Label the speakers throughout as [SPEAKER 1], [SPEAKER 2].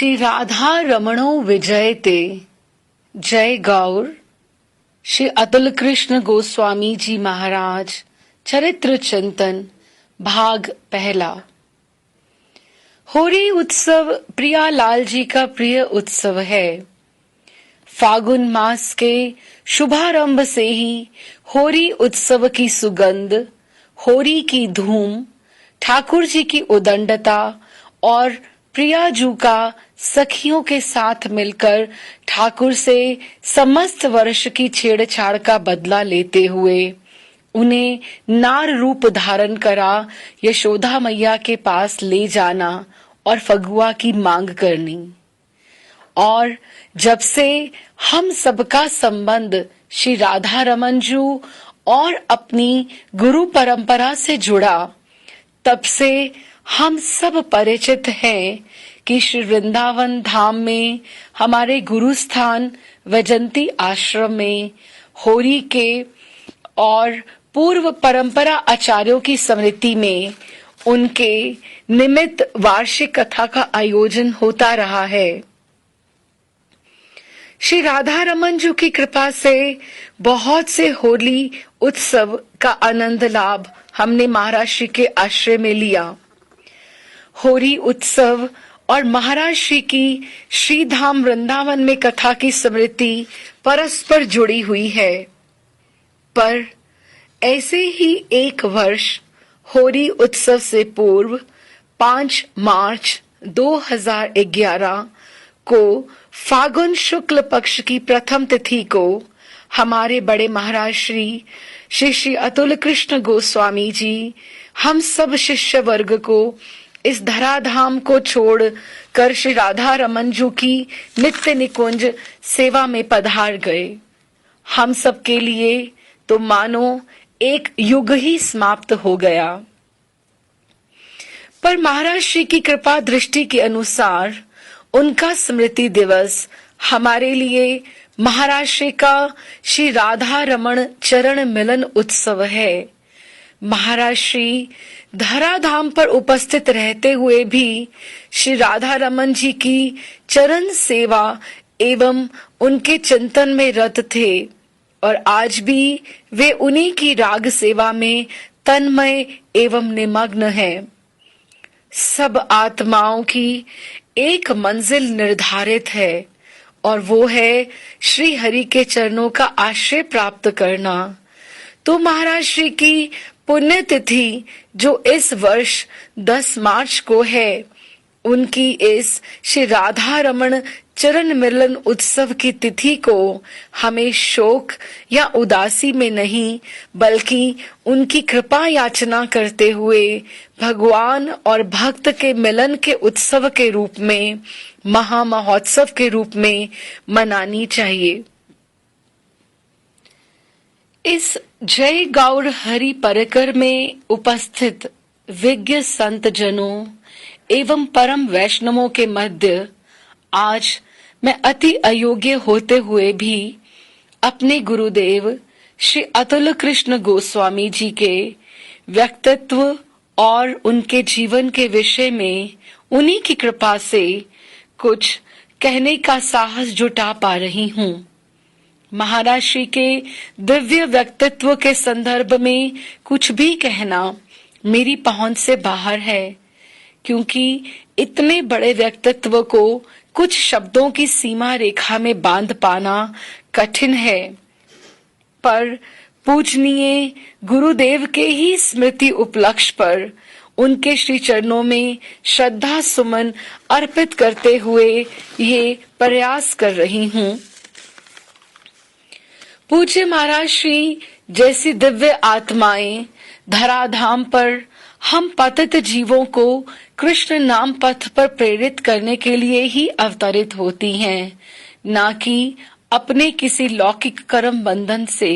[SPEAKER 1] श्री राधा रमणो विजयते। जय गौर। श्री अतुल कृष्ण गोस्वामी जी महाराज चरित्र चिंतन भाग पहला। होली उत्सव प्रियालाल जी का प्रिय उत्सव है। फागुन मास के शुभारंभ से ही होली उत्सव की सुगंध, होली की धूम, ठाकुर जी की उदंडता और प्रियाजू का सखियों के साथ मिलकर ठाकुर से समस्त वर्ष की छेड़छाड़ का बदला लेते हुए उन्हें नार रूप धारण करा यशोदा मैया के पास ले जाना और फगुआ की मांग करनी। और जब से हम सबका संबंध श्री राधा रमन जी और अपनी गुरु परंपरा से जुड़ा, तब से हम सब परिचित हैं कि श्री वृंदावन धाम में हमारे गुरु स्थान वैजंती आश्रम में होली के और पूर्व परंपरा आचार्यों की स्मृति में उनके निमित्त वार्षिक कथा का आयोजन होता रहा है। श्री राधा रमन जी की कृपा से बहुत से होली उत्सव का आनंद लाभ हमने महाराज श्री के आश्रय में लिया। होली उत्सव और महाराज श्री की श्री धाम वृंदावन में कथा की स्मृति परस्पर जुड़ी हुई है। पर ऐसे ही एक वर्ष होली उत्सव से पूर्व 5 मार्च 2011 को फागुन शुक्ल पक्ष की प्रथम तिथि को हमारे बड़े महाराज श्री श्री अतुल कृष्ण गोस्वामी जी हम सब शिष्य वर्ग को इस धराधाम को छोड़ कर श्री राधा रमन जी की नित्य निकुंज सेवा में पधार गए। हम सब के लिए तो मानो एक युग ही समाप्त हो गया। पर महाराज श्री की कृपा दृष्टि के अनुसार उनका स्मृति दिवस हमारे लिए महाराज श्री का श्री राधा रमण चरण मिलन उत्सव है। महाराज श्री धराधाम पर उपस्थित रहते हुए भी श्री राधा रमन जी की चरण सेवा एवं उनके चिंतन में रत थे और आज भी वे उन्हीं की राग सेवा में तन्मय एवं निमग्न हैं। सब आत्माओं की एक मंजिल निर्धारित है और वो है श्री हरि के चरणों का आश्रय प्राप्त करना। तो महाराज श्री की पुण्यतिथि जो इस वर्ष 10 मार्च को है, उनकी इस श्री राधा रमण चरण मिलन उत्सव की तिथि को हमें शोक या उदासी में नहीं बल्कि उनकी कृपा याचना करते हुए भगवान और भक्त के मिलन के उत्सव के रूप में, महा महोत्सव के रूप में मनानी चाहिए। इस जय गौर हरि परिकर में उपस्थित विज्ञ संत जनों एवं परम वैष्णवों के मध्य आज मैं अति अयोग्य होते हुए भी अपने गुरुदेव श्री अतुल कृष्ण गोस्वामी जी के व्यक्तित्व और उनके जीवन के विषय में उन्हीं की कृपा से कुछ कहने का साहस जुटा पा रही हूँ। महाराज श्री के दिव्य व्यक्तित्व के संदर्भ में कुछ भी कहना मेरी पहुंच से बाहर है, क्योंकि इतने बड़े व्यक्तित्व को कुछ शब्दों की सीमा रेखा में बांध पाना कठिन है। पर पूजनीय गुरुदेव के ही स्मृति उपलक्ष्य पर उनके श्री चरणों में श्रद्धा सुमन अर्पित करते हुए ये प्रयास कर रही हूँ। पूज्य महाराज श्री जैसी दिव्य आत्माएं धराधाम पर हम पतित जीवों को कृष्ण नाम पथ पर प्रेरित करने के लिए ही अवतरित होती हैं, ना कि अपने किसी लौकिक कर्म बंधन से।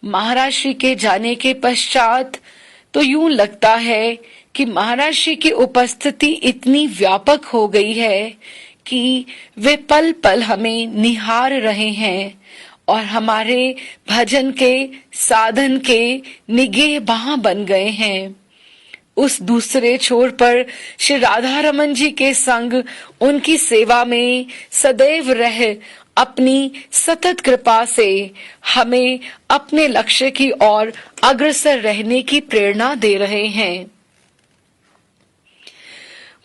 [SPEAKER 1] महाराज श्री के जाने के पश्चात तो यूं लगता है कि महाराज श्री की उपस्थिति इतनी व्यापक हो गई है कि वे पल पल हमें निहार रहे हैं और हमारे भजन के साधन के निगहबान बन गए हैं। उस दूसरे छोर पर श्री राधा रमन जी के संग उनकी सेवा में सदैव रह अपनी सतत कृपा से हमें अपने लक्ष्य की ओर अग्रसर रहने की प्रेरणा दे रहे हैं।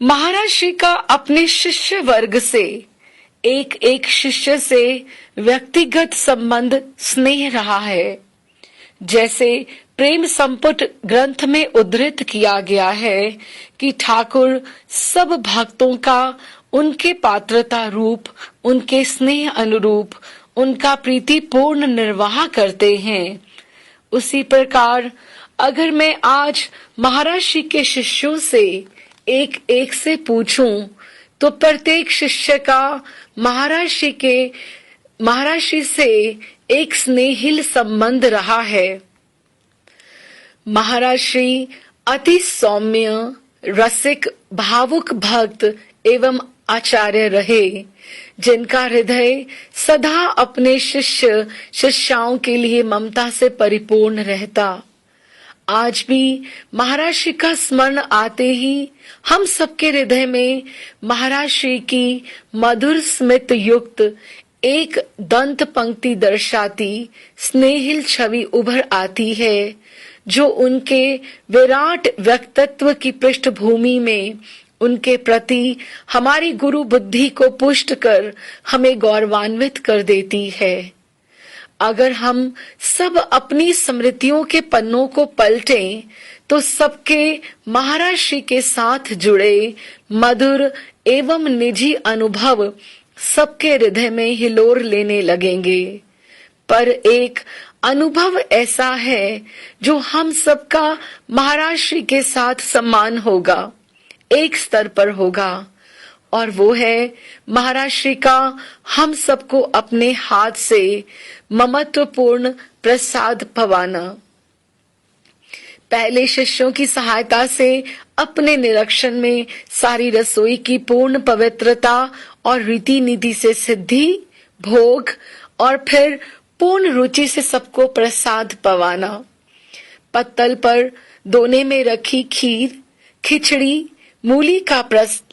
[SPEAKER 1] महाराज श्री का अपने शिष्य वर्ग से एक एक शिष्य से व्यक्तिगत संबंध स्नेह रहा है। जैसे प्रेम संपुट ग्रंथ में उद्धृत किया गया है कि ठाकुर सब भक्तों का उनके पात्रता रूप, उनके स्नेह अनुरूप उनका प्रीतिपूर्ण निर्वाह करते हैं। उसी प्रकार अगर मैं आज महाराज श्री के शिष्यों से एक एक से पूछूं तो प्रत्येक शिष्य का महाराज श्री से एक स्नेहिल संबंध रहा है। महाराज श्री अति सौम्य, रसिक, भावुक भक्त एवं आचार्य रहे, जिनका हृदय सदा अपने शिष्य शिष्याओं के लिए ममता से परिपूर्ण रहता। आज भी महाराज श्री का स्मरण आते ही हम सबके हृदय में महाराज श्री की मधुर स्मित युक्त एक दंत पंक्ति दर्शाती स्नेहिल छवि उभर आती है, जो उनके विराट व्यक्तित्व की पृष्ठभूमि में उनके प्रति हमारी गुरु बुद्धि को पुष्ट कर हमें गौरवान्वित कर देती है। अगर हम सब अपनी स्मृतियों के पन्नों को पलटें तो सबके महाराज श्री के साथ जुड़े मधुर एवं निजी अनुभव सबके हृदय में हिलोर लेने लगेंगे। पर एक अनुभव ऐसा है जो हम सबका महाराज श्री के साथ सम्मान होगा, एक स्तर पर होगा, और वो है महाराज श्री का हम सबको अपने हाथ से ममत्वपूर्ण प्रसाद पवाना। पहले शिष्यों की सहायता से अपने निरीक्षण में सारी रसोई की पूर्ण पवित्रता और रीति नीति से सिद्धि, भोग और फिर पूर्ण रुचि से सबको प्रसाद पवाना। पत्तल पर दोने में रखी खीर, खिचड़ी, मूली का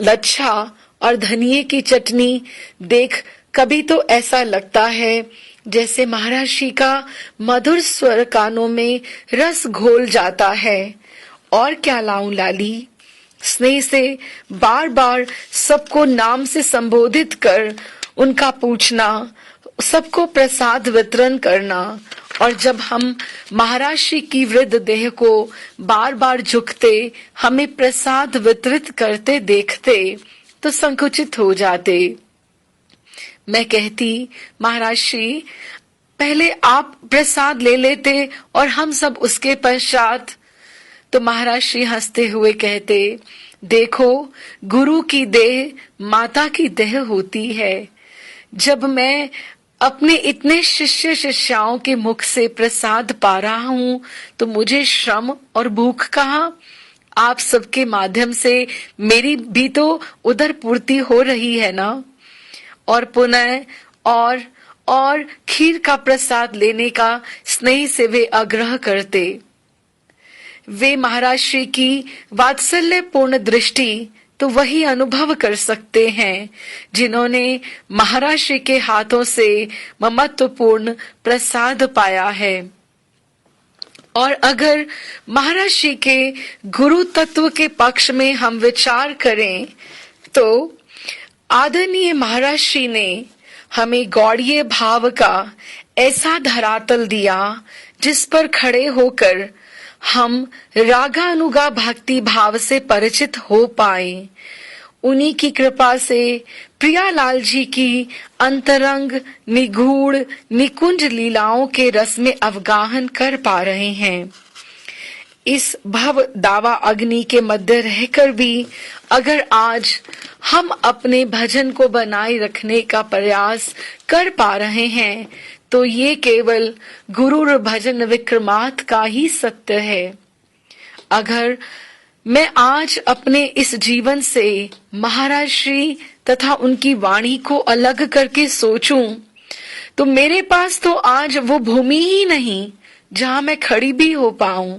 [SPEAKER 1] लच्छा और धनिये की चटनी देख कभी तो ऐसा लगता है जैसे महाराज श्री का मधुर स्वर कानों में रस घोल जाता है। और क्या लाऊं लाली, स्नेह से बार बार सबको नाम से संबोधित कर उनका पूछना, सबको प्रसाद वितरण करना, और जब हम महाराज श्री की वृद्ध देह को बार बार झुकते हमें प्रसाद वितरित करते देखते तो संकुचित हो जाते। मैं कहती, महाराज श्री पहले आप प्रसाद ले लेते और हम सब उसके पश्चात। तो महाराज श्री हंसते हुए कहते, देखो गुरु की देह माता की देह होती है। जब मैं अपने इतने शिष्य शिष्याओं के मुख से प्रसाद पा रहा हूँ तो मुझे श्रम और भूख कहाँ? आप सबके माध्यम से मेरी भी तो उदर पूर्ति हो रही है ना। और पुनः और खीर का प्रसाद लेने का स्नेह से वे आग्रह करते। वे महाराज श्री की वात्सल्यपूर्ण दृष्टि तो वही अनुभव कर सकते हैं जिन्होंने महाराज श्री के हाथों से ममत्वपूर्ण प्रसाद पाया है। और अगर महाराज श्री के गुरु तत्व के पक्ष में हम विचार करें तो आदरणीय महाराज श्री ने हमें गौड़ीय भाव का ऐसा धरातल दिया जिस पर खड़े होकर हम रागानुगा भक्ति भाव से परिचित हो पाए। उन्हीं की कृपा से प्रियालाल जी की अंतरंग निगूढ़ निकुंज लीलाओं के रस में अवगाहन कर पा रहे हैं। इस भव दावा अग्नि के मध्य रहकर भी अगर आज हम अपने भजन को बनाए रखने का प्रयास कर पा रहे हैं तो ये केवल गुरु भजन विक्रमार्थ का ही सत्य है। अगर मैं आज अपने इस जीवन से महाराज श्री तथा उनकी वाणी को अलग करके सोचूं तो मेरे पास तो आज वो भूमि ही नहीं जहां मैं खड़ी भी हो पाऊं।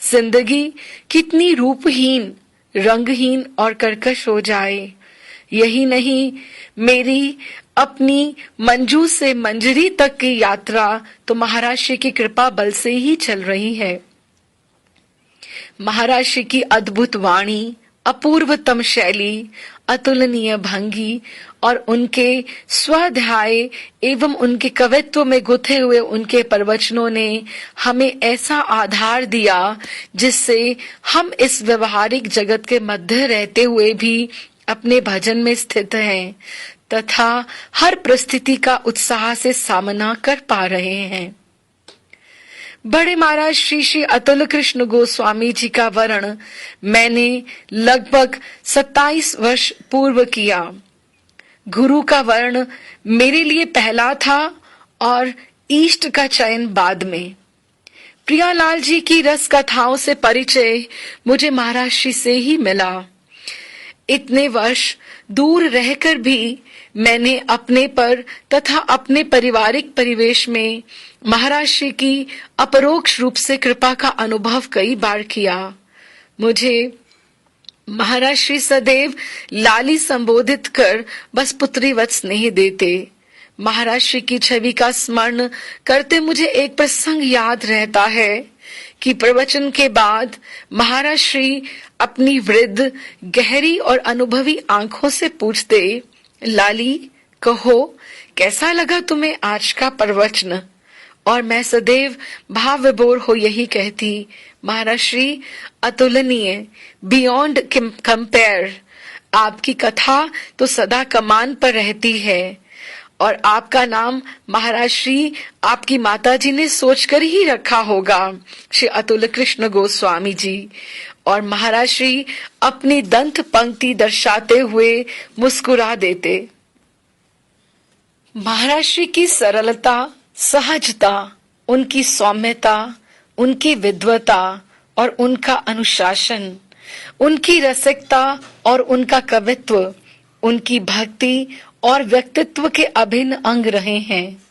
[SPEAKER 1] जिंदगी कितनी रूपहीन, रंगहीन और कर्कश हो जाए। यही नहीं, मेरी अपनी मंजू से मंजरी तक की यात्रा तो महाराज श्री की कृपा बल से ही चल रही है। महाराज श्री की अद्भुत वाणी, अपूर्वतम शैली, अतुलनीय भंगी और उनके स्वाध्याय एवं उनके कवित्व में गुथे हुए उनके प्रवचनों ने हमें ऐसा आधार दिया जिससे हम इस व्यवहारिक जगत के मध्य रहते हुए भी अपने भजन में स्थित हैं तथा हर परिस्थिति का उत्साह से सामना कर पा रहे हैं। बड़े महाराज श्री श्री अतुल कृष्ण गोस्वामी जी का वर्ण मैंने लगभग 27 वर्ष पूर्व किया। गुरु का वर्ण मेरे लिए पहला था और इष्ट का चयन बाद में। प्रियालाल जी की रस कथाओं से परिचय मुझे महाराज श्री से ही मिला। इतने वर्ष दूर रहकर भी मैंने अपने पर तथा अपने पारिवारिक परिवेश में महाराज श्री की अपरोक्ष रूप से कृपा का अनुभव कई बार किया। मुझे महाराज श्री सदैव लाली संबोधित कर बस पुत्री वत स्नेह देते। महाराज श्री की छवि का स्मरण करते मुझे एक प्रसंग याद रहता है कि प्रवचन के बाद महाराज श्री अपनी वृद्ध, गहरी और अनुभवी आंखों से पूछते, लाली कहो कैसा लगा तुम्हें आज का प्रवचन? और मैं सदैव भाव विभोर हो यही कहती, महाराज श्री अतुलनीय, बियॉन्ड कंपेयर। आपकी कथा तो सदा कमान पर रहती है और आपका नाम महाराज श्री आपकी माता जी ने सोचकर ही रखा होगा, श्री अतुल कृष्ण गोस्वामी जी। और महाराज श्री अपनी दंत पंक्ति दर्शाते हुए मुस्कुरा देते। महाराज श्री की सरलता, सहजता, उनकी सौम्यता, उनकी विद्वता और उनका अनुशासन, उनकी रसिकता और उनका कवित्व, उनकी भक्ति और व्यक्तित्व के अभिन्न अंग रहे हैं।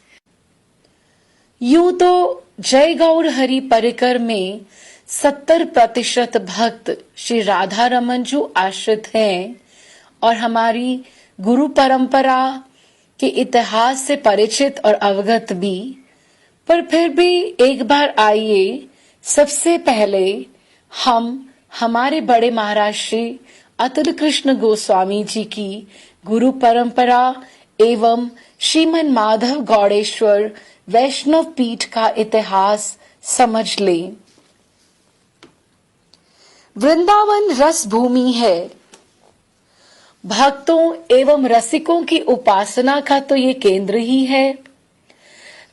[SPEAKER 1] यूं तो जय गौर हरि परिकर में 70% भक्त श्री राधा रमन जी आश्रित हैं और हमारी गुरु परंपरा के इतिहास से परिचित और अवगत भी। पर फिर भी एक बार आइए, सबसे पहले हम हमारे बड़े महाराज श्री अतुल कृष्ण गोस्वामी जी की गुरु परंपरा एवं श्रीमन माधव गौड़ेश्वर वैष्णव पीठ का इतिहास समझ लें। वृंदावन रस भूमि है। भक्तों एवं रसिकों की उपासना का तो ये केंद्र ही है।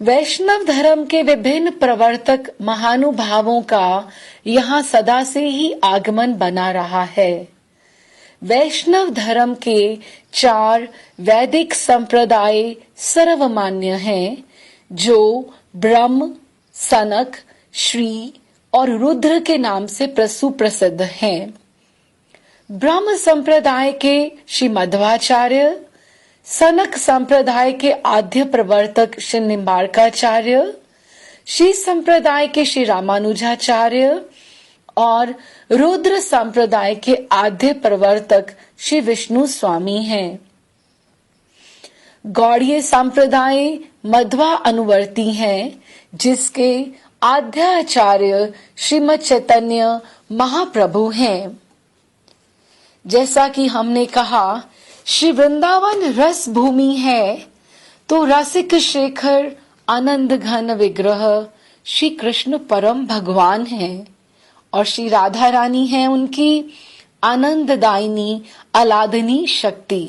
[SPEAKER 1] वैष्णव धर्म के विभिन्न प्रवर्तक महानुभावों का यहाँ सदा से ही आगमन बना रहा है। वैष्णव धर्म के 4 वैदिक संप्रदाय सर्वमान्य हैं, जो ब्रह्म, सनक, श्री और रुद्र के नाम से सुप्रसिद्ध हैं। ब्रह्म संप्रदाय के श्री मध्वाचार्य, सनक संप्रदाय के आद्य प्रवर्तक श्री निम्बार्काचार्य, श्री संप्रदाय के श्री रामानुजाचार्य और रुद्र संप्रदाय के आद्य प्रवर्तक श्री विष्णु स्वामी हैं। गौड़ीय संप्रदाय मध्वा अनुवर्ती हैं, जिसके आद्याचार्य श्रीमद चैतन्य महाप्रभु हैं। जैसा कि हमने कहा, श्री वृंदावन रस भूमि है, तो रसिक शेखर आनंद घन विग्रह श्री कृष्ण परम भगवान हैं और श्री राधा रानी हैं उनकी आनंददायिनी अलादनी शक्ति।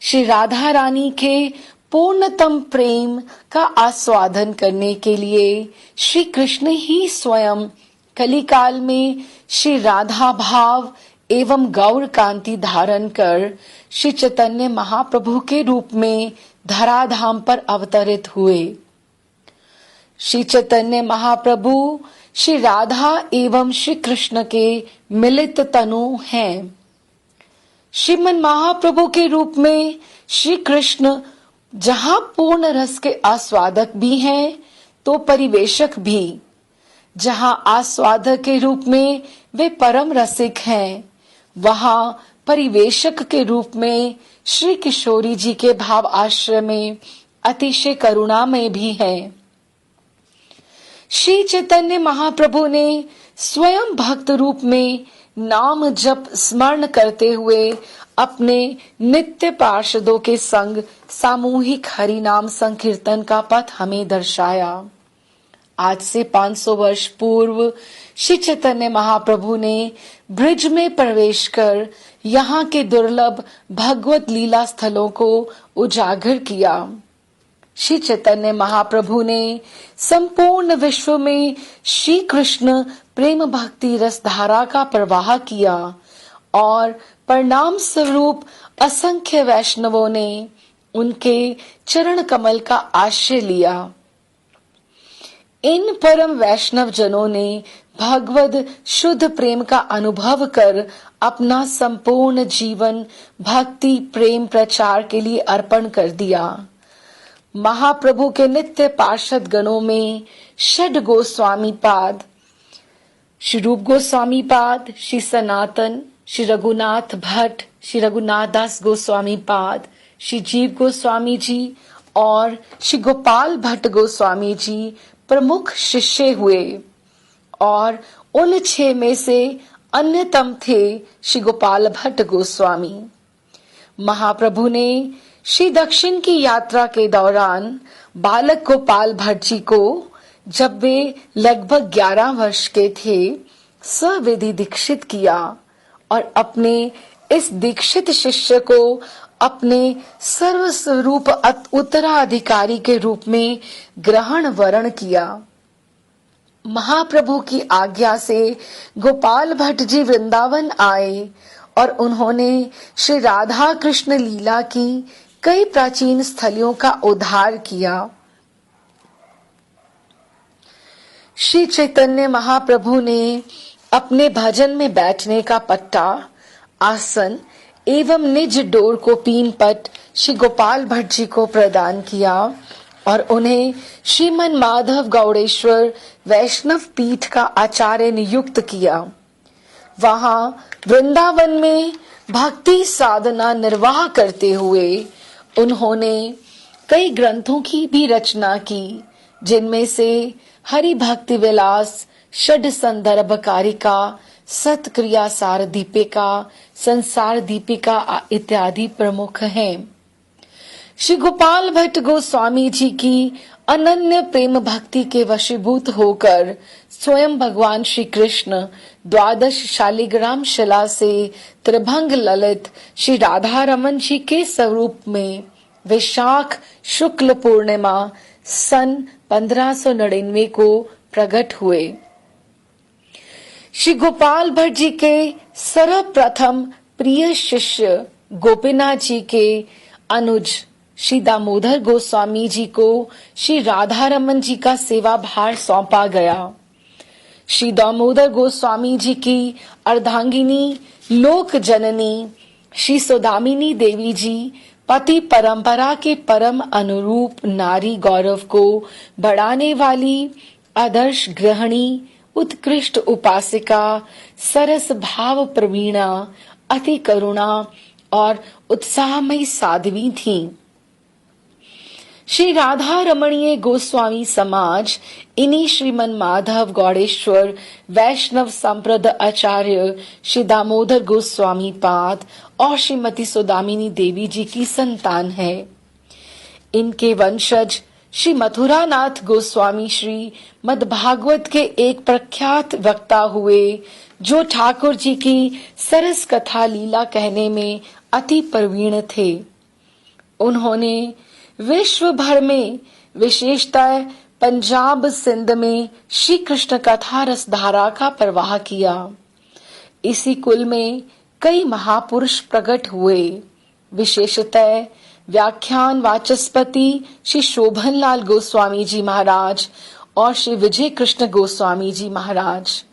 [SPEAKER 1] श्री राधा रानी के पूर्णतम प्रेम का आस्वादन करने के लिए श्री कृष्ण ही स्वयं कलिकाल में श्री राधा भाव एवं गौर कांति धारण कर श्री चैतन्य महाप्रभु के रूप में धराधाम पर अवतरित हुए। श्री चैतन्य महाप्रभु श्री राधा एवं श्री कृष्ण के मिलित तनु हैं। श्रीमन महाप्रभु के रूप में श्री कृष्ण जहां पूर्ण रस के आस्वादक भी हैं, तो परिवेशक भी। जहां आस्वादक के रूप में वे परम रसिक हैं, वहां परिवेशक के रूप में श्री किशोरी जी के भाव आश्रय में अतिशय करुणामय भी हैं। श्री चैतन्य महाप्रभु ने स्वयं भक्त रूप में नाम जप स्मरण करते हुए अपने नित्य पार्षदों के संग सामूहिक हरि नाम संकीर्तन का पथ हमें दर्शाया। आज से 500 वर्ष पूर्व श्री चैतन्य महाप्रभु ने ब्रिज में प्रवेश कर यहाँ के दुर्लभ भगवत लीला स्थलों को उजागर किया। श्री चैतन्य महाप्रभु ने संपूर्ण विश्व में श्री कृष्ण प्रेम भक्ति रस धारा का प्रवाह किया और परिणाम स्वरूप असंख्य वैष्णवों ने उनके चरण कमल का आश्रय लिया। इन परम वैष्णव जनों ने भगवद शुद्ध प्रेम का अनुभव कर अपना संपूर्ण जीवन भक्ति प्रेम प्रचार के लिए अर्पण कर दिया। महाप्रभु के नित्य पार्षद गणों में षड गोस्वामी पाद, श्री रूप गोस्वामी पाद, श्री सनातन, श्री रघुनाथ भट्ट, श्री रघुनाथ दास गोस्वामी पाद, श्री जीव गोस्वामी जी और श्री गोपाल भट्ट गोस्वामी जी प्रमुख शिष्य हुए और उन 6 में से अन्यतम थे श्री गोपाल भट्ट गोस्वामी। महाप्रभु ने श्री दक्षिण की यात्रा के दौरान बालक गोपाल भट्ट जी को, जब वे लगभग 11 वर्ष के थे, सविधि दीक्षित किया और अपने इस दीक्षित शिष्य को अपने सर्वस्वरूप उत्तराधिकारी के रूप में ग्रहण वरण किया। महाप्रभु की आज्ञा से गोपाल भट्ट जी वृंदावन आए और उन्होंने श्री राधा कृष्ण लीला की कई प्राचीन स्थलियों का उद्धार किया। श्री चैतन्य महाप्रभु ने अपने भजन में बैठने का पट्टा, आसन एवं निज डोर को पीन पट श्री गोपाल भट्ट जी को प्रदान किया और उन्हें श्रीमन माधव गौड़ेश्वर वैष्णव पीठ का आचार्य नियुक्त किया। वहां वृंदावन में भक्ति साधना निर्वाह करते हुए उन्होंने कई ग्रंथों की भी रचना की, जिनमें से हरि भक्ति विलास, षड संदर्भ कारिका, सत्क्रिया सार दीपिका, संसार दीपिका इत्यादि प्रमुख हैं। श्री गोपाल भट्ट गोस्वामी जी की अनन्य प्रेम भक्ति के वशीभूत होकर स्वयं भगवान श्री कृष्ण द्वादश शालिग्राम शिला से त्रिभंग ललित श्री राधा रमन जी के स्वरूप में वैशाख शुक्ल पूर्णिमा सन 1599 को प्रकट हुए। श्री गोपाल भट्ट जी के सर्वप्रथम प्रिय शिष्य गोपीनाथ जी के अनुज श्री दामोदर गोस्वामी जी को श्री राधा रमन जी का सेवा भार सौंपा गया। श्री दामोदर गोस्वामी जी की अर्धांगिनी लोक जननी श्री सौदामिनी देवी जी पति परंपरा के परम अनुरूप नारी गौरव को बढ़ाने वाली आदर्श गृहिणी, उत्कृष्ट उपासिका, सरस भाव प्रवीणा, अति करुणा और उत्साहमयी साध्वी थीं। श्री राधा रमणीय गोस्वामी समाज इन्हीं श्रीमन माधव गौड़ेश्वर वैष्णव संप्रद आचार्य श्री दामोदर गोस्वामी पाद और श्रीमती सौदामिनी देवी जी की संतान है। इनके वंशज श्री मथुरानाथ गोस्वामी श्री मद्भागवत के एक प्रख्यात वक्ता हुए, जो ठाकुर जी की सरस कथा लीला कहने में अति प्रवीण थे। उन्होंने विश्व भर में, विशेषतः पंजाब सिंध में श्री कृष्ण कथा रस धारा का प्रवाह किया। इसी कुल में कई महापुरुष प्रकट हुए, विशेषतः व्याख्यान वाचस्पति श्री शोभन लाल गोस्वामी जी महाराज और श्री विजय कृष्ण गोस्वामी जी महाराज।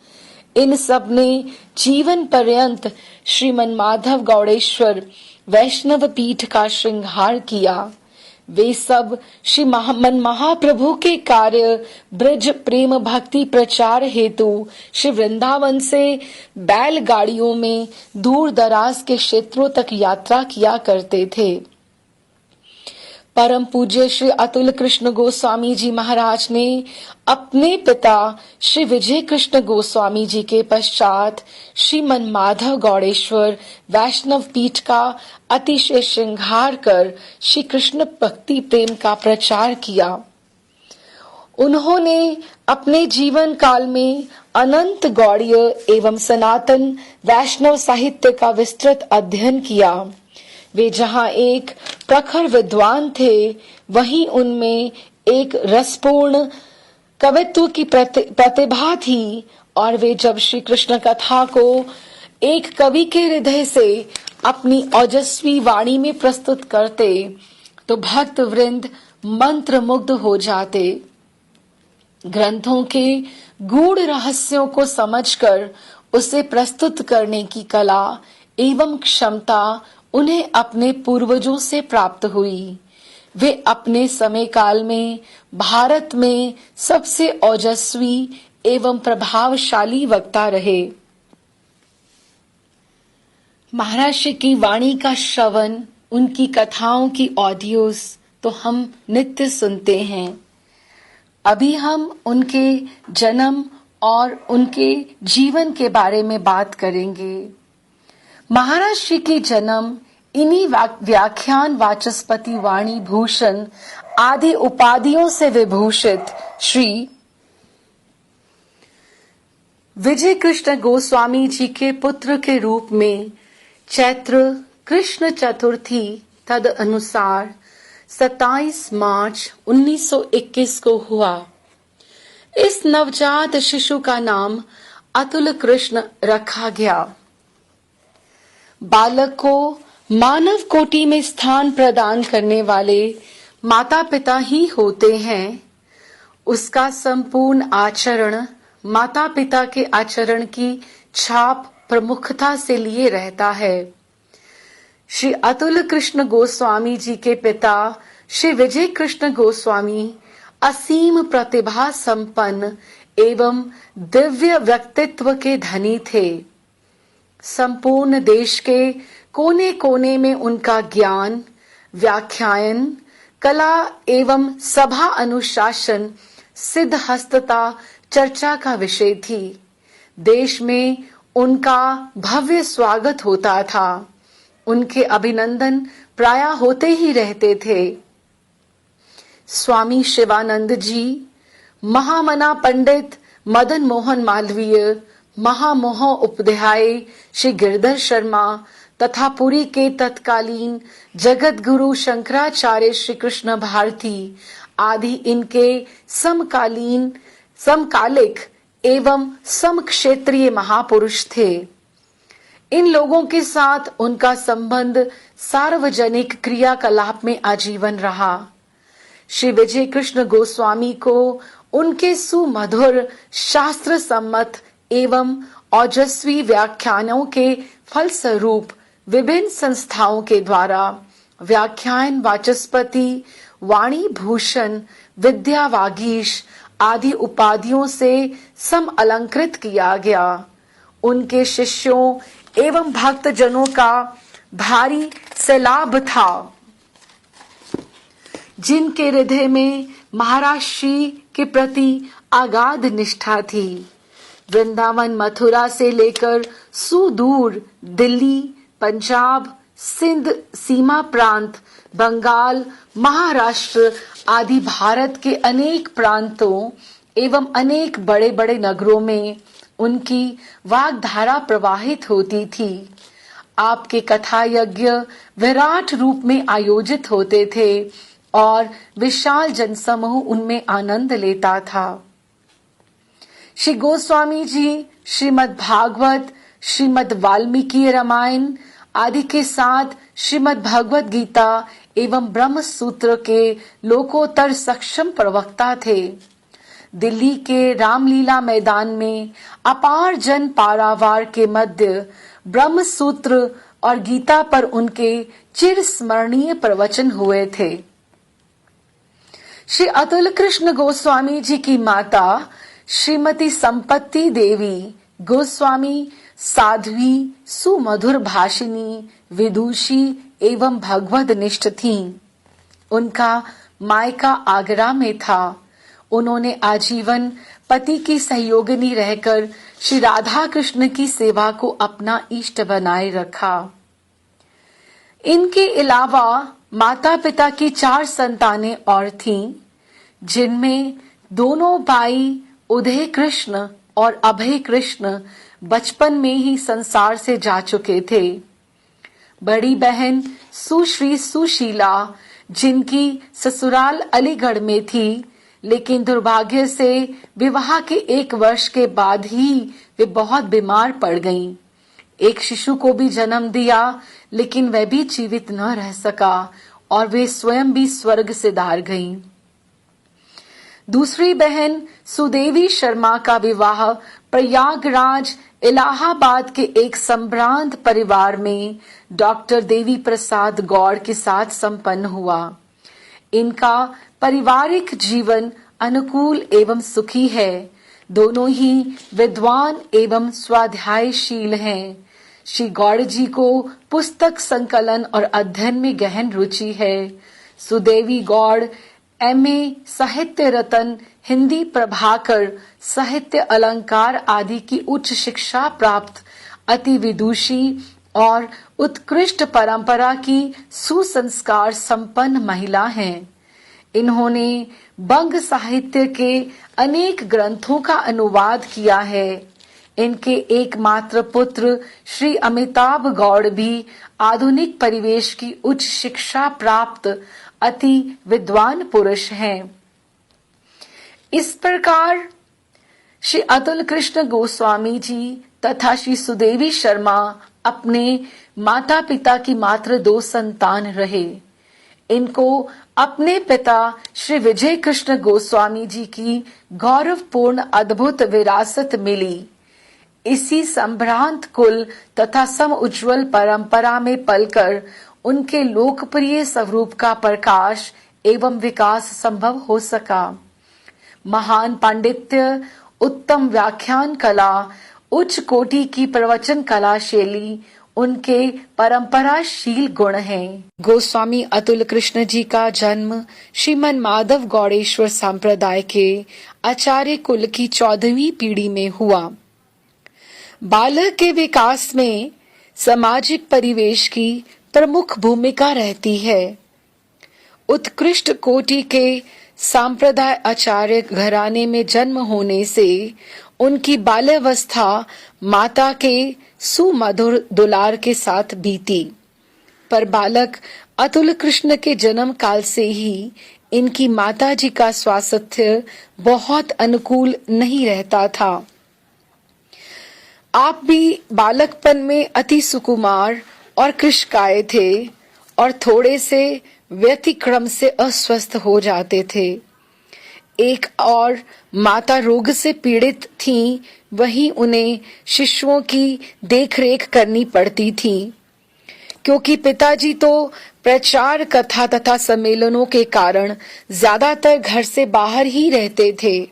[SPEAKER 1] इन सब ने जीवन पर्यंत श्रीमन माधव गौड़ेश्वर वैष्णव पीठ का श्रृंगार किया। वे सब श्री मन महाप्रभु के कार्य ब्रज प्रेम भक्ति प्रचार हेतु श्री वृंदावन से बैलगाड़ियों में दूर दराज के क्षेत्रों तक यात्रा किया करते थे। परम पूज्य श्री अतुल कृष्ण गोस्वामी जी महाराज ने अपने पिता श्री विजय कृष्ण गोस्वामी जी के पश्चात श्री मन माधव गौड़ेश्वर वैष्णव पीठ का अतिशय श्रृंगार कर श्री कृष्ण भक्ति प्रेम का प्रचार किया। उन्होंने अपने जीवन काल में अनंत गौड़ीय एवं सनातन वैष्णव साहित्य का विस्तृत अध्ययन किया। वे जहाँ एक प्रखर विद्वान थे, वहीं उनमें एक रसपूर्ण कवित्व की प्रतिभा थी और वे जब श्री कृष्ण कथा को एक कवि के हृदय से अपनी ओजस्वी वाणी में प्रस्तुत करते तो भक्त वृंद मंत्र मुग्ध हो जाते। ग्रंथों के गूढ़ रहस्यों को समझकर उसे प्रस्तुत करने की कला एवं क्षमता उन्हें अपने पूर्वजों से प्राप्त हुई। वे अपने समय काल में भारत में सबसे ओजस्वी एवं प्रभावशाली वक्ता रहे। महाराज श्री की वाणी का श्रवण, उनकी कथाओं की ऑडियोज तो हम नित्य सुनते हैं। अभी हम उनके जन्म और उनके जीवन के बारे में बात करेंगे। महाराज श्री की जन्म इन्हीं व्याख्यान वाचस्पति वाणी भूषण आदि उपाधियों से विभूषित श्री विजय कृष्ण गोस्वामी जी के पुत्र के रूप में चैत्र कृष्ण चतुर्थी तद अनुसार 27 मार्च 1921 को हुआ। इस नवजात शिशु का नाम अतुल कृष्ण रखा गया। बालक को मानव कोटि में स्थान प्रदान करने वाले माता पिता ही होते हैं। उसका संपूर्ण आचरण माता पिता के आचरण की छाप प्रमुखता से लिए रहता है। श्री अतुल कृष्ण गोस्वामी जी के पिता श्री विजय कृष्ण गोस्वामी असीम प्रतिभा संपन्न एवं दिव्य व्यक्तित्व के धनी थे। संपूर्ण देश के कोने कोने में उनका ज्ञान, व्याख्यान, कला एवं सभा अनुशासन, सिद्धहस्तता चर्चा का विषय थी। देश में उनका भव्य स्वागत होता था। उनके अभिनंदन प्रायः होते ही रहते थे। स्वामी शिवानंद जी, महामना पंडित मदन मोहन मालवीय, महामोह उपाध्याय श्री गिरधर शर्मा तथा पुरी के तत्कालीन जगत गुरु शंकराचार्य श्री कृष्ण भारती आदि इनके समकालिक एवं समक्षेत्रीय महापुरुष थे। इन लोगों के साथ उनका संबंध सार्वजनिक क्रियाकलाप में आजीवन रहा। श्री विजय कृष्ण गोस्वामी को उनके सुमधुर शास्त्र सम्मत एवं ओजस्वी व्याख्यानों के फलस्वरूप विभिन्न संस्थाओं के द्वारा व्याख्यान वाचस्पति, वाणी भूषण, विद्या वागीश आदि उपाधियों से सम अलंकृत किया गया। उनके शिष्यों एवं भक्तजनों का भारी सैलाब था, जिनके हृदय में महाराज श्री के प्रति अगाध निष्ठा थी। वृंदावन मथुरा से लेकर सुदूर दिल्ली, पंजाब, सिंध सीमा प्रांत, बंगाल, महाराष्ट्र आदि भारत के अनेक प्रांतों एवं अनेक बड़े बड़े नगरों में उनकी वाग्धारा प्रवाहित होती थी। आपके कथा यज्ञ विराट रूप में आयोजित होते थे और विशाल जनसमूह उनमें आनंद लेता था। श्री गोस्वामी जी श्रीमद् भागवत, श्रीमद् वाल्मीकि रामायण आदि के साथ श्रीमद् भगवत गीता एवं ब्रह्म सूत्र के लोकोत्तर सक्षम प्रवक्ता थे। दिल्ली के रामलीला मैदान में अपार जन पारावार के मध्य ब्रह्म सूत्र और गीता पर उनके चिर स्मरणीय प्रवचन हुए थे। श्री अतुल कृष्ण गोस्वामी जी की माता श्रीमती संपत्ति देवी गोस्वामी साध्वी, सुमधुर भाषिनी, विदुषी एवं भगवद निष्ठ थीं। उनका मायका आगरा में था। उन्होंने आजीवन पति की सहयोगिनी रहकर श्री राधा कृष्ण की सेवा को अपना इष्ट बनाए रखा। इनके अलावा माता पिता की 4 संतानें और थीं, जिनमें दोनों भाई उदय कृष्ण और अभय कृष्ण बचपन में ही संसार से जा चुके थे। बड़ी बहन सुश्री सुशीला, जिनकी ससुराल अलीगढ़ में थी, लेकिन दुर्भाग्य से विवाह के 1 वर्ष के बाद ही वे बहुत बीमार पड़ गईं। एक शिशु को भी जन्म दिया, लेकिन वह भी जीवित न रह सका और वे स्वयं भी स्वर्ग से दार गईं। दूसरी बहन सुदेवी शर्मा का विवाह प्रयागराज इलाहाबाद के एक संभ्रांत परिवार में डॉक्टर देवी प्रसाद गौड़ के साथ संपन्न हुआ। इनका पारिवारिक जीवन अनुकूल एवं सुखी है। दोनों ही विद्वान एवं स्वाध्यायशील हैं। श्री गौड़ जी को पुस्तक संकलन और अध्ययन में गहन रुचि है। सुदेवी गौड़ एमए साहित्य रत्न, हिंदी प्रभाकर, साहित्य अलंकार आदि की उच्च शिक्षा प्राप्त अति विदुषी और उत्कृष्ट परंपरा की सुसंस्कार संपन्न महिला हैं। इन्होंने बंग साहित्य के अनेक ग्रंथों का अनुवाद किया है। इनके एकमात्र पुत्र श्री अमिताभ गौड़ भी आधुनिक परिवेश की उच्च शिक्षा प्राप्त अति विद्वान पुरुष हैं। इस प्रकार श्री अतुल कृष्ण गोस्वामी जी तथा श्री सुदेवी शर्मा अपने माता पिता की मात्र 2 संतान रहे। इनको अपने पिता श्री विजय कृष्ण गोस्वामी जी की गौरवपूर्ण अद्भुत विरासत मिली। इसी संभ्रांत कुल तथा सम उज्ज्वल परंपरा में पलकर उनके लोकप्रिय स्वरूप का प्रकाश एवं विकास संभव हो सका। महान पांडित्य, उत्तम व्याख्यान कला, उच्च कोटि की प्रवचन कला शैली उनके परंपराशील गुण हैं। गोस्वामी अतुल कृष्ण जी का जन्म श्रीमन माधव गौड़ेश्वर संप्रदाय के आचार्य कुल की 14वीं पीढ़ी में हुआ। बालक के विकास में सामाजिक परिवेश की प्रमुख भूमिका रहती है। उत्कृष्ट कोटि के सांप्रदाय आचार्य घराने में जन्म होने से उनकी बाल्यावस्था माता के सुमधुर दुलार के साथ बीती। पर बालक अतुल कृष्ण के जन्म काल से ही इनकी माताजी का स्वास्थ्य बहुत अनुकूल नहीं रहता था। आप भी बालकपन में अति सुकुमार और कृशकाय थे और थोड़े से व्यतिक्रम से अस्वस्थ हो जाते थे। एक और माता रोग से पीड़ित थीं, वहीं उन्हें शिशुओं की देखरेख करनी पड़ती थी, क्योंकि पिताजी तो प्रचार कथा तथा सम्मेलनों के कारण ज्यादातर घर से बाहर ही रहते थे।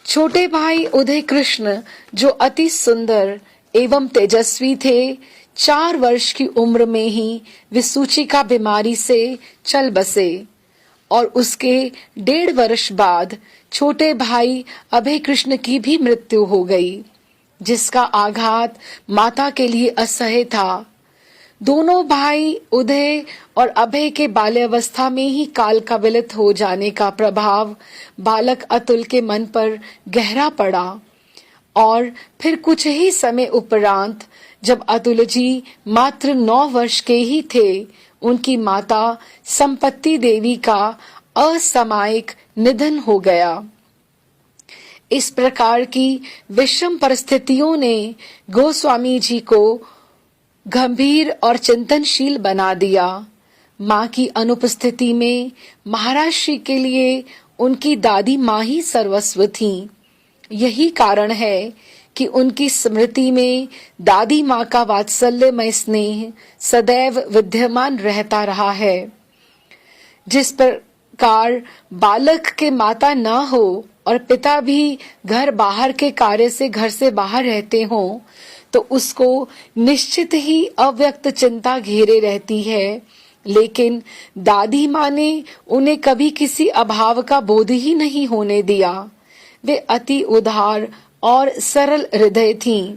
[SPEAKER 1] छोटे भाई उदय कृष्ण, जो अति सुंदर एवं तेजस्वी थे, 4 वर्ष की उम्र में ही विसूचिका बीमारी से चल बसे और उसके 1.5 वर्ष बाद छोटे भाई अभय कृष्ण की भी मृत्यु हो गई, जिसका आघात माता के लिए असह्य था। दोनों भाई उदय और अभय के बाल्यावस्था में ही काल का विलत हो जाने का प्रभाव बालक अतुल के मन पर गहरा पड़ा और फिर कुछ ही समय उपरांत जब अतुल जी मात्र 9 वर्ष के ही थे, उनकी माता संपत्ति देवी का असामयिक निधन हो गया। इस प्रकार की विषम परिस्थितियों ने गोस्वामी जी को गंभीर और चिंतनशील बना दिया। माँ की अनुपस्थिति में महाराज श्री के लिए उनकी दादी माँ ही सर्वस्व थीं। यही कारण है कि उनकी स्मृति में दादी माँ का वात्सल्यमय स्नेह सदैव विद्यमान रहता रहा है। जिस पर कार बालक के माता न हो और पिता भी घर बाहर के कार्य से घर से बाहर रहते हों, तो उसको निश्चित ही अव्यक्त चिंता घेरे रहती है। लेकिन दादी माँ ने उन्हें कभी किसी अभाव का बोध ही नहीं होने दिया। वे अति उदार और सरल हृदय थीं।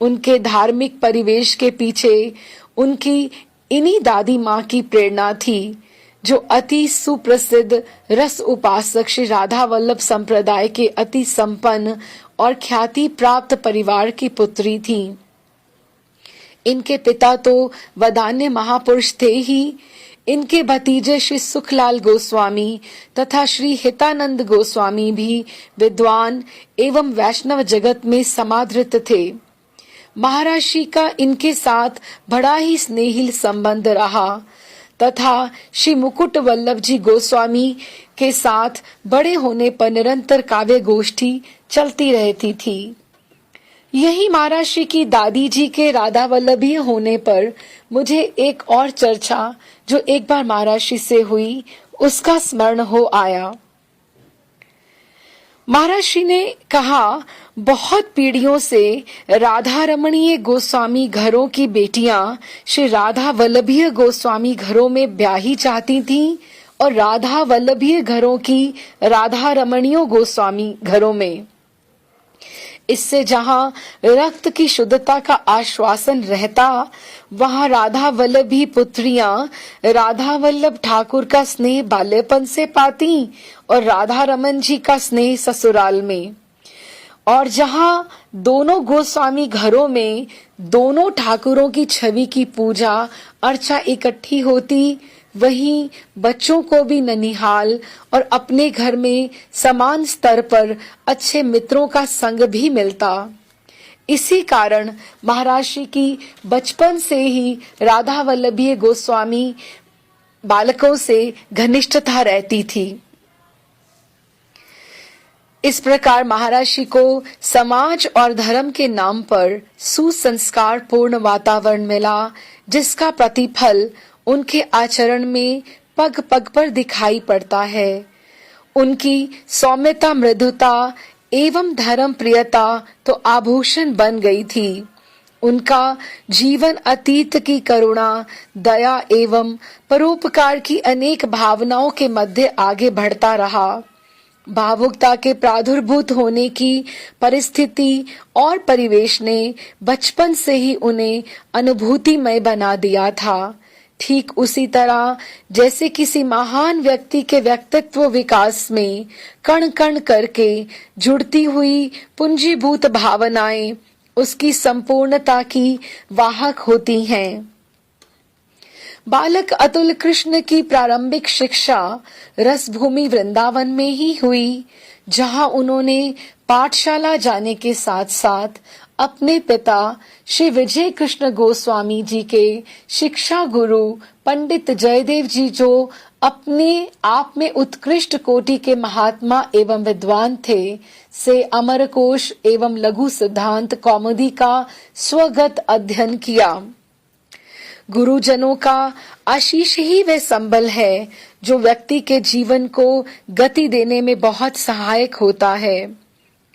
[SPEAKER 1] उनके धार्मिक परिवेश के पीछे उनकी इन्हीं दादी माँ की प्रेरणा थी, जो अति सुप्रसिद्ध रस उपासक श्री राधा वल्लभ संप्रदाय के अति संपन्न और ख्याति प्राप्त परिवार की पुत्री थी। इनके पिता तो वदान्य महापुरुष थे ही। इनके भतीजे श्री सुखलाल गोस्वामी तथा श्री हितानंद गोस्वामी भी विद्वान एवं वैष्णव जगत में समादृत थे। महाराज का इनके साथ बड़ा ही स्नेहिल संबंध रहा तथा श्री मुकुट वल्लभ जी गोस्वामी के साथ बड़े होने पर निरंतर काव्य गोष्ठी चलती रहती थी। यही महाराज श्री की दादी जी के राधा वल्लभीय होने पर मुझे एक और चर्चा जो एक बार महाराज श्री से हुई उसका स्मरण हो आया। महाराज श्री ने कहा, बहुत पीढ़ियों से राधा रमणीय गोस्वामी घरों की बेटियां श्री राधा वल्लभीय गोस्वामी घरों में ब्याही चाहती थीं और राधा वल्लभीय घरों की राधा रमणीय गोस्वामी घरों में। इससे जहां रक्त की शुद्धता का आश्वासन रहता, वहां राधा वल्लभी पुत्रियां राधा वल्लभ ठाकुर का स्नेह बाल्यपन से पाती और राधा रमन जी का स्नेह ससुराल में। और जहां दोनों गोस्वामी घरों में दोनों ठाकुरों की छवि की पूजा अर्चा इकट्ठी होती, वहीं बच्चों को भी ननिहाल और अपने घर में समान स्तर पर अच्छे मित्रों का संग भी मिलता। इसी कारण महाराज श्री की बचपन से ही राधा वल्लभीय गोस्वामी बालकों से घनिष्ठता रहती थी। इस प्रकार महाराज श्री को समाज और धर्म के नाम पर सुसंस्कार पूर्ण वातावरण मिला, जिसका प्रतिफल उनके आचरण में पग पग पर दिखाई पड़ता है। उनकी सौम्यता, मृदुता एवं धर्म प्रियता तो आभूषण बन गई थी। उनका जीवन अतीत की करुणा, दया एवं परोपकार की अनेक भावनाओं के मध्य आगे बढ़ता रहा। भावुकता के प्रादुर्भूत होने की परिस्थिति और परिवेश ने बचपन से ही उन्हें अनुभूतिमय बना दिया था। ठीक उसी तरह जैसे किसी महान व्यक्ति के व्यक्तित्व विकास में कण कण करके जुड़ती हुई पूंजीभूत भावनाएं उसकी संपूर्णता की वाहक होती हैं। बालक अतुल कृष्ण की प्रारंभिक शिक्षा रसभूमि वृंदावन में ही हुई, जहां उन्होंने पाठशाला जाने के साथ साथ अपने पिता श्री विजय कृष्ण गोस्वामी जी के शिक्षा गुरु पंडित जयदेव जी, जो अपने आप में उत्कृष्ट कोटि के महात्मा एवं विद्वान थे, से अमरकोश एवं लघु सिद्धांत कौमुदी का स्वगत अध्ययन किया। गुरुजनों का आशीष ही वह संबल है जो व्यक्ति के जीवन को गति देने में बहुत सहायक होता है।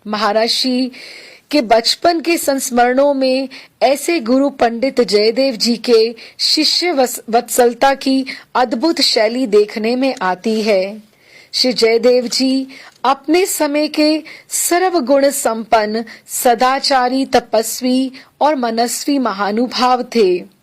[SPEAKER 1] महाराज श्री के बचपन के संस्मरणों में ऐसे गुरु पंडित जयदेव जी के शिष्य वत्सलता की अद्भुत शैली देखने में आती है। श्री जयदेव जी अपने समय के सर्वगुण संपन्न, सदाचारी, तपस्वी और मनस्वी महानुभाव थे।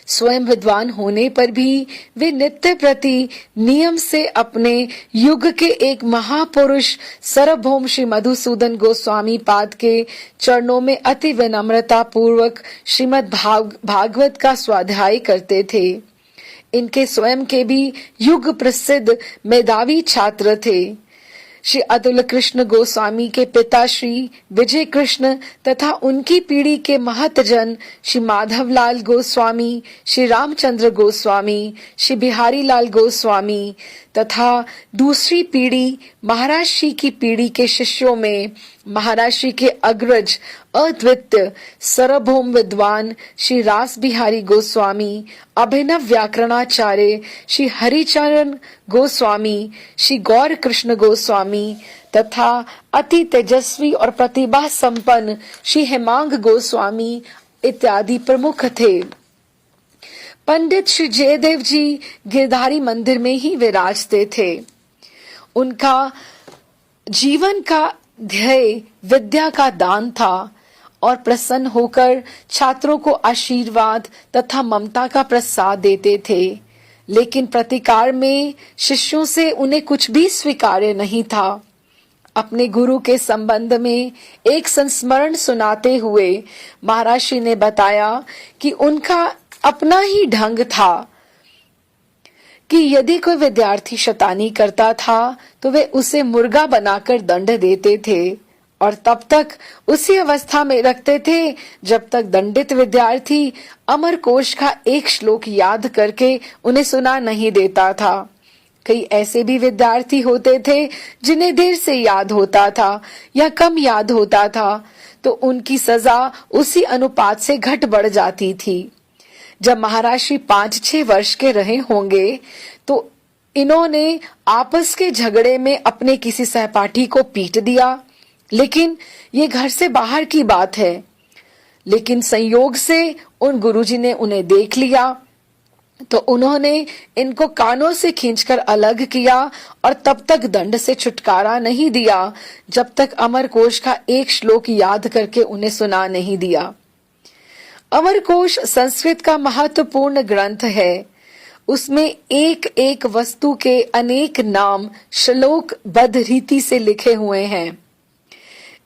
[SPEAKER 1] स्वयं विद्वान होने पर भी वे नित्य प्रति नियम से अपने युग के एक महापुरुष सार्वभौम श्री मधुसूदन गोस्वामी पाद के चरणों में अति विनम्रता पूर्वक श्रीमद् भागवत का स्वाध्याय करते थे। इनके स्वयं के भी युग प्रसिद्ध मेधावी छात्र थे। श्री अतुल कृष्ण गोस्वामी के पिता श्री विजय कृष्ण तथा उनकी पीढ़ी के महतजन श्री माधवलाल गोस्वामी, श्री रामचंद्र गोस्वामी, श्री बिहारी लाल गोस्वामी तथा दूसरी पीढ़ी महाराज श्री की पीढ़ी के शिष्यों में महाराज श्री के अग्रज अद्वितीय सार्वभौम विद्वान श्री रास बिहारी गोस्वामी, अभिनव व्याकरणाचार्य श्री हरिचरण गोस्वामी, श्री गौर कृष्ण गोस्वामी तथा अति तेजस्वी और प्रतिभा संपन्न श्री हेमांग गोस्वामी इत्यादि प्रमुख थे। पंडित श्री जयदेव जी गिरधारी मंदिर में ही विराजते थे। उनका जीवन का ध्येय विद्या का दान था और प्रसन्न होकर छात्रों को आशीर्वाद तथा ममता का प्रसाद देते थे, लेकिन प्रतिकार में शिष्यों से उन्हें कुछ भी स्वीकार्य नहीं था। अपने गुरु के संबंध में एक संस्मरण सुनाते हुए महाराज श्री ने बताया कि उनका अपना ही ढंग था कि यदि कोई विद्यार्थी शैतानी करता था तो वे उसे मुर्गा बनाकर दंड देते थे और तब तक उसी अवस्था में रखते थे जब तक दंडित विद्यार्थी अमरकोश का एक श्लोक याद करके उन्हें सुना नहीं देता था। कई ऐसे भी विद्यार्थी होते थे जिन्हें देर से याद होता था या कम याद होता था, तो उनकी सजा उसी अनुपात से घट बढ़ जाती थी। जब महाराज श्री 5-6 वर्ष के रहे होंगे तो इन्होंने आपस के झगड़े में अपने किसी सहपाठी को पीट दिया, लेकिन ये घर से बाहर की बात है। लेकिन संयोग से उन गुरुजी ने उन्हें देख लिया तो उन्होंने इनको कानों से खींचकर अलग किया और तब तक दंड से छुटकारा नहीं दिया जब तक अमरकोश का एक श्लोक याद करके उन्हें सुना नहीं दिया। अमरकोश संस्कृत का महत्वपूर्ण ग्रंथ है। उसमें एक एक वस्तु के अनेक नाम श्लोक बद्ध रीति से लिखे हुए हैं।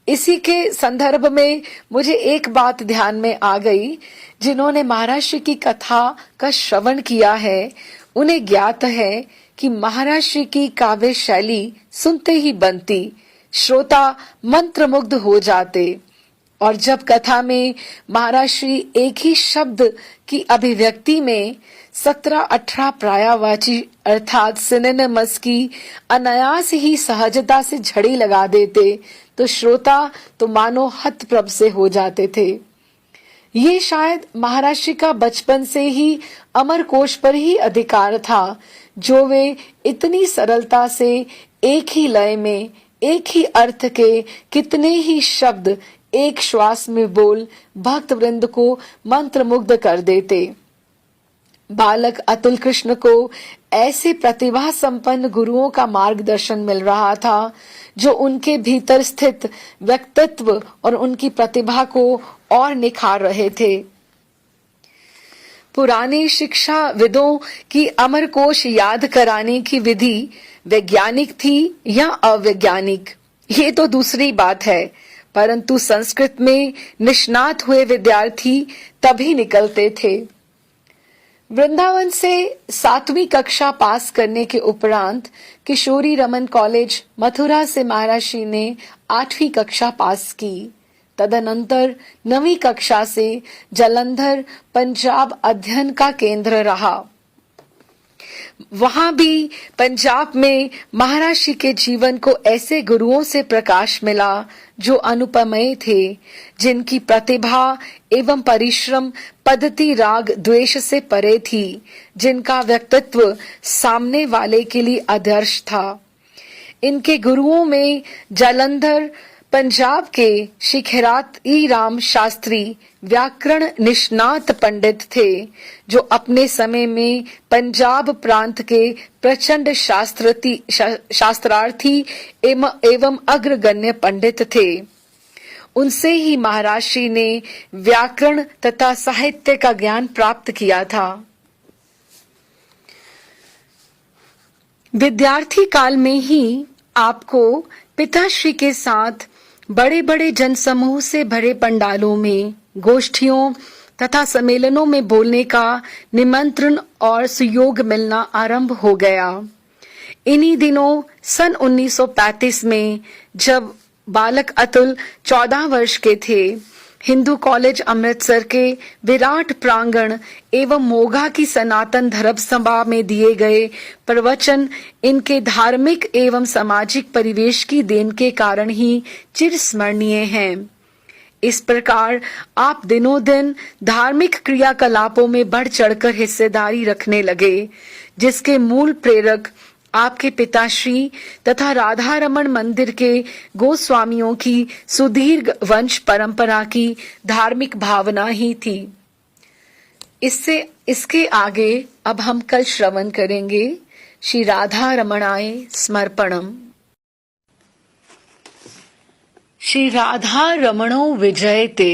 [SPEAKER 1] इसी के संदर्भ में मुझे एक बात ध्यान में आ गई। जिन्होंने महाराज श्री की कथा का श्रवण किया है उन्हें ज्ञात है कि महाराज श्री की काव्य शैली सुनते ही बनती, श्रोता मंत्रमुग्ध हो जाते। और जब कथा में महाराज श्री एक ही शब्द की अभिव्यक्ति में 17-18 पर्यायवाची अर्थात सिनोनिमस की अनायास ही सहजता से झड़ी लगा देते तो श्रोता तो मानो हतप्रभ से हो जाते थे। ये शायद महाराज श्री का बचपन से ही अमरकोश पर ही अधिकार था, जो वे इतनी सरलता से एक ही लय में एक ही अर्थ के कितने ही शब्द एक श्वास में बोल भक्त वृंद को मंत्रमुग्ध कर देते। बालक अतुल कृष्ण को ऐसे प्रतिभा संपन्न गुरुओं का मार्गदर्शन मिल रहा था जो उनके भीतर स्थित व्यक्तित्व और उनकी प्रतिभा को और निखार रहे थे। पुराने शिक्षाविदों की अमरकोश याद कराने की विधि वैज्ञानिक थी या अवैज्ञानिक, ये तो दूसरी बात है, परंतु संस्कृत में निष्णात हुए विद्यार्थी तभी निकलते थे। वृंदावन से 7वीं कक्षा पास करने के उपरांत किशोरी रमन कॉलेज मथुरा से महाराज श्री ने 8वीं कक्षा पास की। तदनंतर 9वीं कक्षा से जालंधर पंजाब अध्ययन का केंद्र रहा। वहां भी पंजाब में महाराज श्री के जीवन को ऐसे गुरुओं से प्रकाश मिला जो अनुपमेय थे, जिनकी प्रतिभा एवं परिश्रम पद्धति राग द्वेष से परे थी, जिनका व्यक्तित्व सामने वाले के लिए आदर्श था। इनके गुरुओं में जालंधर पंजाब के श्री खैराती राम शास्त्री व्याकरण निष्णात पंडित थे, जो अपने समय में पंजाब प्रांत के प्रचंड शास्त्रार्थी एवं अग्रगण्य पंडित थे। उनसे ही महाराज श्री ने व्याकरण तथा साहित्य का ज्ञान प्राप्त किया था। विद्यार्थी काल में ही आपको पिताश्री के साथ बड़े बड़े जनसमूह से भरे पंडालों में, गोष्ठियों तथा सम्मेलनों में बोलने का निमंत्रण और सुयोग मिलना आरंभ हो गया। इन्हीं दिनों सन 1935 में जब बालक अतुल 14 वर्ष के थे, हिंदू कॉलेज अमृतसर के विराट प्रांगण एवं मोगा की सनातन धर्म सभा में दिए गए प्रवचन इनके धार्मिक एवं सामाजिक परिवेश की देन के कारण ही चिरस्मरणीय हैं। इस प्रकार आप दिनों दिन धार्मिक क्रियाकलापों में बढ़ चढ़कर हिस्सेदारी रखने लगे, जिसके मूल प्रेरक आपके पिताश्री तथा राधा रमण मंदिर के गोस्वामियों की सुदीर्घ वंश परंपरा की धार्मिक भावना ही थी। इसके आगे अब हम कल श्रवण करेंगे। श्री राधा रमणाय समर्पणम। श्री राधा रमणो विजयते